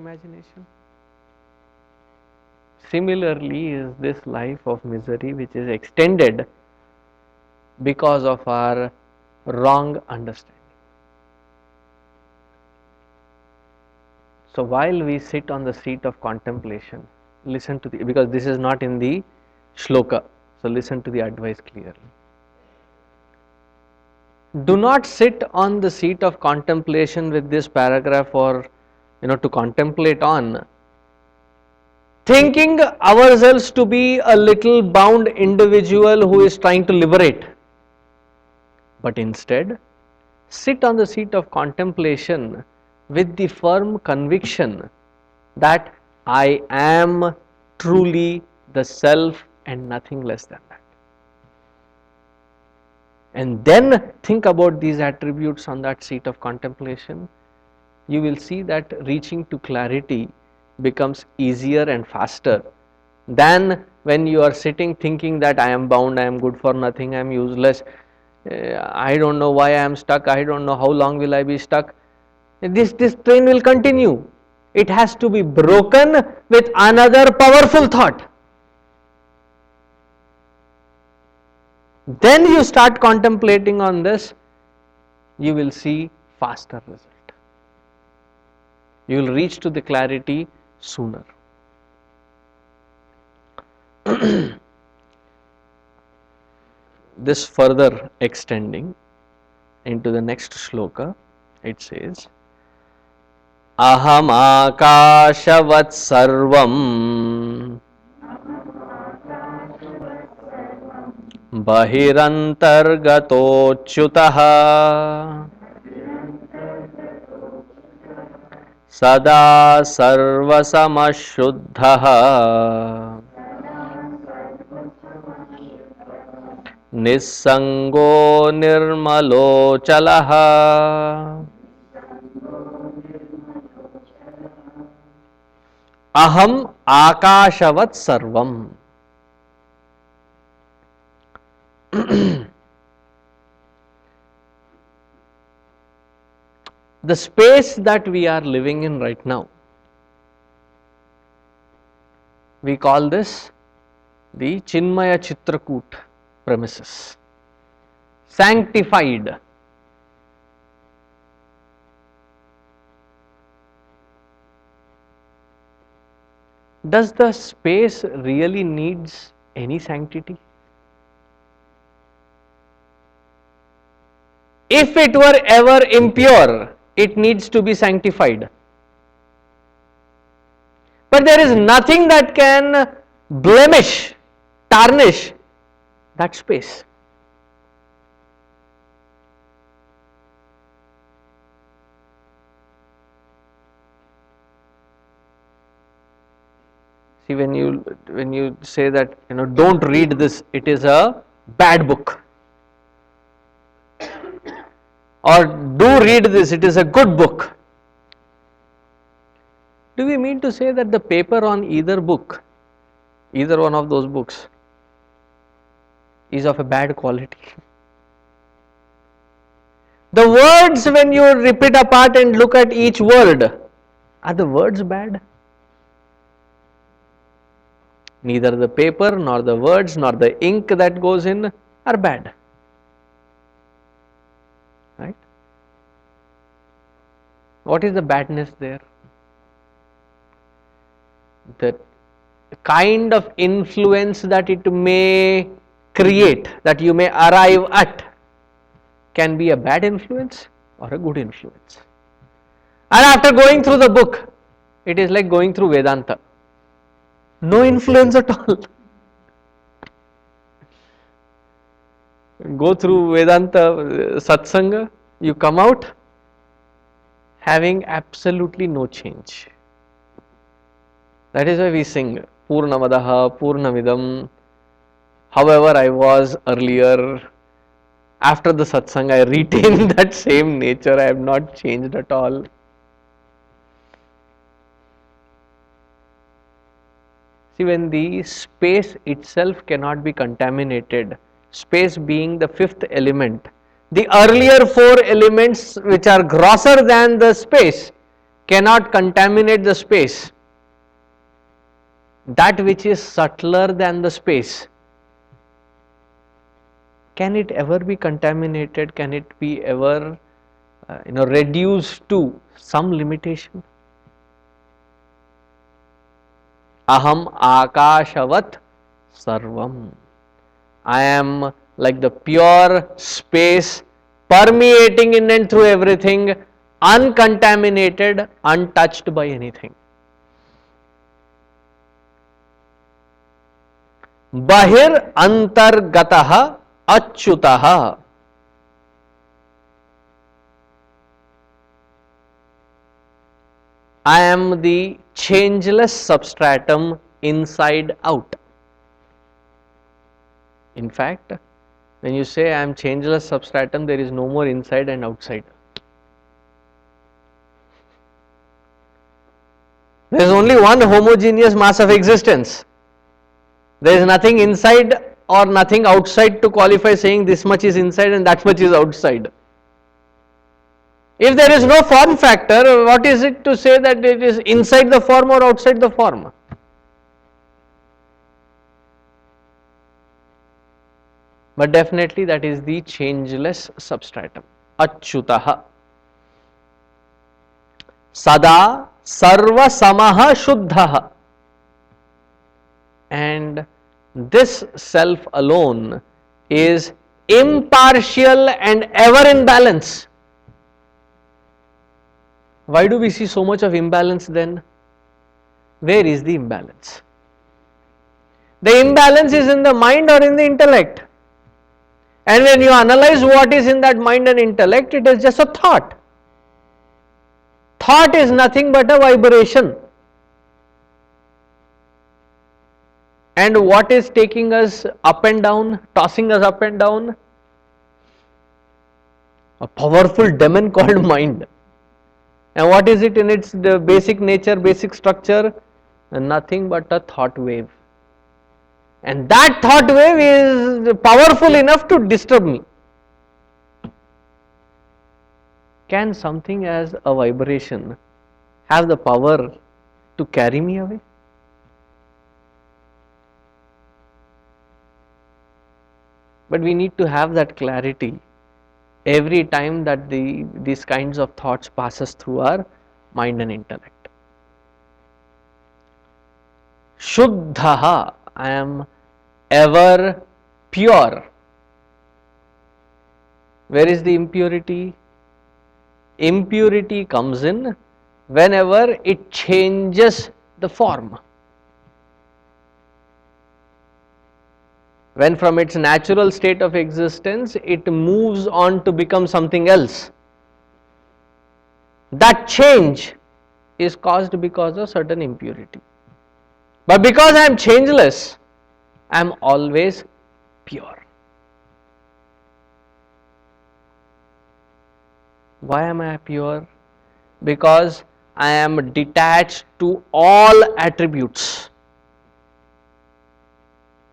imagination? Similarly is this life of misery which is extended because of our wrong understanding. So while we sit on the seat of contemplation, listen to the, because this is not in the shloka, so listen to the advice clearly. Do not sit on the seat of contemplation with this paragraph or to contemplate on, thinking ourselves to be a little bound individual who is trying to liberate, but instead sit on the seat of contemplation with the firm conviction that I am truly the self and nothing less than that. And then think about these attributes on that seat of contemplation. You will see that reaching to clarity becomes easier and faster than when you are sitting thinking that I am bound, I am good for nothing, I am useless, I don't know why I am stuck, I don't know how long will I be stuck. This train will continue. It has to be broken with another powerful thought. Then you start contemplating on this, you will see faster result. You will reach to the clarity sooner. This further extending into the next shloka, it says, Aham akashavat sarvam Bahirantargatochyutah Sada sarvasamashuddhah Nissango nirmalo chalaha. Aham akashavat sarvam. The space that we are living in right now, we call this the Chinmaya Chitrakoot premises, sanctified. Does the space really needs any sanctity? If it were ever impure, it needs to be sanctified. But there is nothing that can blemish, tarnish that space. See, when you say that don't read this, it is a bad book, or do read this, it is a good book. Do we mean to say that the paper on either book, either one of those books, is of a bad quality? The words, when you rip it apart and look at each word, are the words bad? Neither the paper, nor the words, nor the ink that goes in are bad. Right? What is the badness there? The kind of influence that it may create, that you may arrive at, can be a bad influence or a good influence. And after going through the book, it is like going through Vedanta. No influence at all. Go through Vedanta satsanga, you come out having absolutely no change. That is why we sing Purnamadaha, Purnamidam. However I was earlier, after the satsang I retain that same nature, I have not changed at all. See, when the space itself cannot be contaminated, space being the fifth element, the earlier four elements which are grosser than the space cannot contaminate the space. That which is subtler than the space, can it ever be contaminated? Can it be ever reduced to some limitation? Aham akashavat sarvam. I am like the pure space permeating in and through everything, uncontaminated, untouched by anything. Bahir antargatah achyutah. I am the changeless substratum inside out. In fact, when you say I am changeless substratum, there is no more inside and outside. There is only one homogeneous mass of existence. There is nothing inside or nothing outside to qualify saying this much is inside and that much is outside. If there is no form factor, what is it to say that it is inside the form or outside the form? But definitely that is the changeless substratum. Achyutah. Sada sarva samaha shuddha. And this self alone is impartial and ever in balance. Why do we see so much of imbalance then? Where is the imbalance? The imbalance is in the mind or in the intellect. And when you analyze what is in that mind and intellect, it is just a thought. Thought is nothing but a vibration. And what is taking us up and down, tossing us up and down? A powerful demon called mind. And what is it in its basic nature, basic structure? Nothing but a thought wave. And that thought wave is powerful enough to disturb me. Can something as a vibration have the power to carry me away? But we need to have that clarity every time that these kinds of thoughts passes through our mind and intellect. Shuddha, I am ever pure. Where is the impurity? Impurity comes in whenever it changes the form. When from its natural state of existence, it moves on to become something else. That change is caused because of certain impurity. But because I am changeless, I am always pure. Why am I pure? Because I am detached to all attributes.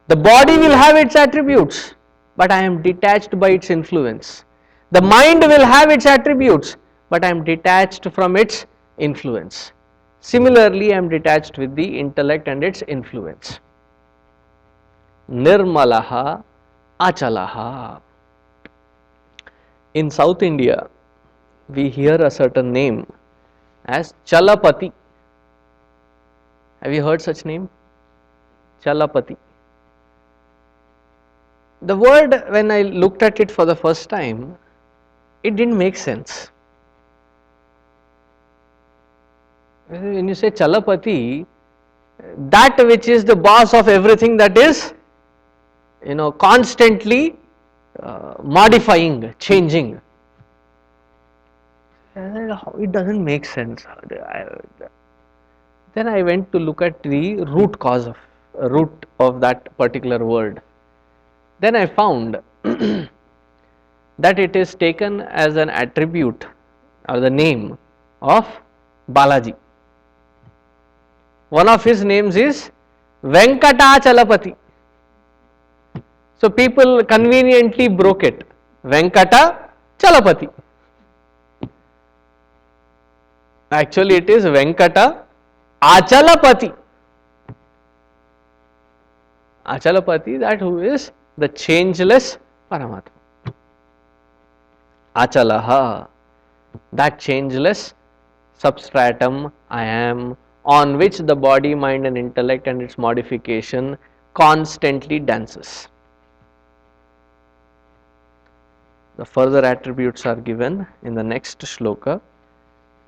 The body will have its attributes, but I am detached by its influence. The mind will have its attributes, but I am detached from its influence. Similarly, I am detached with the intellect and its influence. Nirmalaha Achalaha. In South India, we hear a certain name as Chalapati. Have you heard such name? Chalapati. The word, when I looked at it for the first time, it didn't make sense. When you say Chalapati, that which is the boss of everything, that is, constantly modifying, changing. It doesn't make sense. Then I went to look at the root of that particular word. Then I found that it is taken as an attribute or the name of Balaji. One of his names is Venkatachalapati. So people conveniently broke it. Venkata Chalapati. Actually, it is Venkata Achalapati. Achalapati, that who is the changeless Paramatma. Achalaha, that changeless substratum I am, on which the body, mind and intellect and its modification constantly dances. The further attributes are given in the next shloka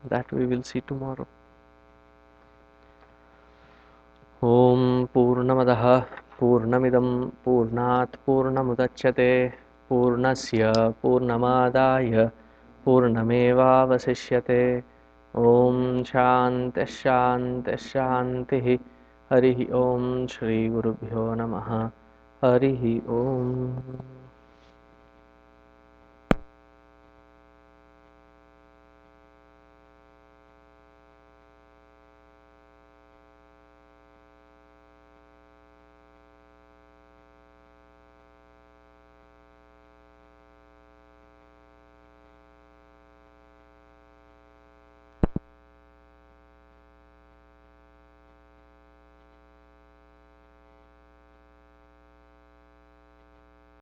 that we will see tomorrow. Om Purnamadaha Purnamidam Purnat Purnamudachyate Purnasya Purnamadaya Purnamevavasishyate. Om Shanti Shanti Shanti. Harihi Om Shri Gurubhyo Namaha. Harihi Om.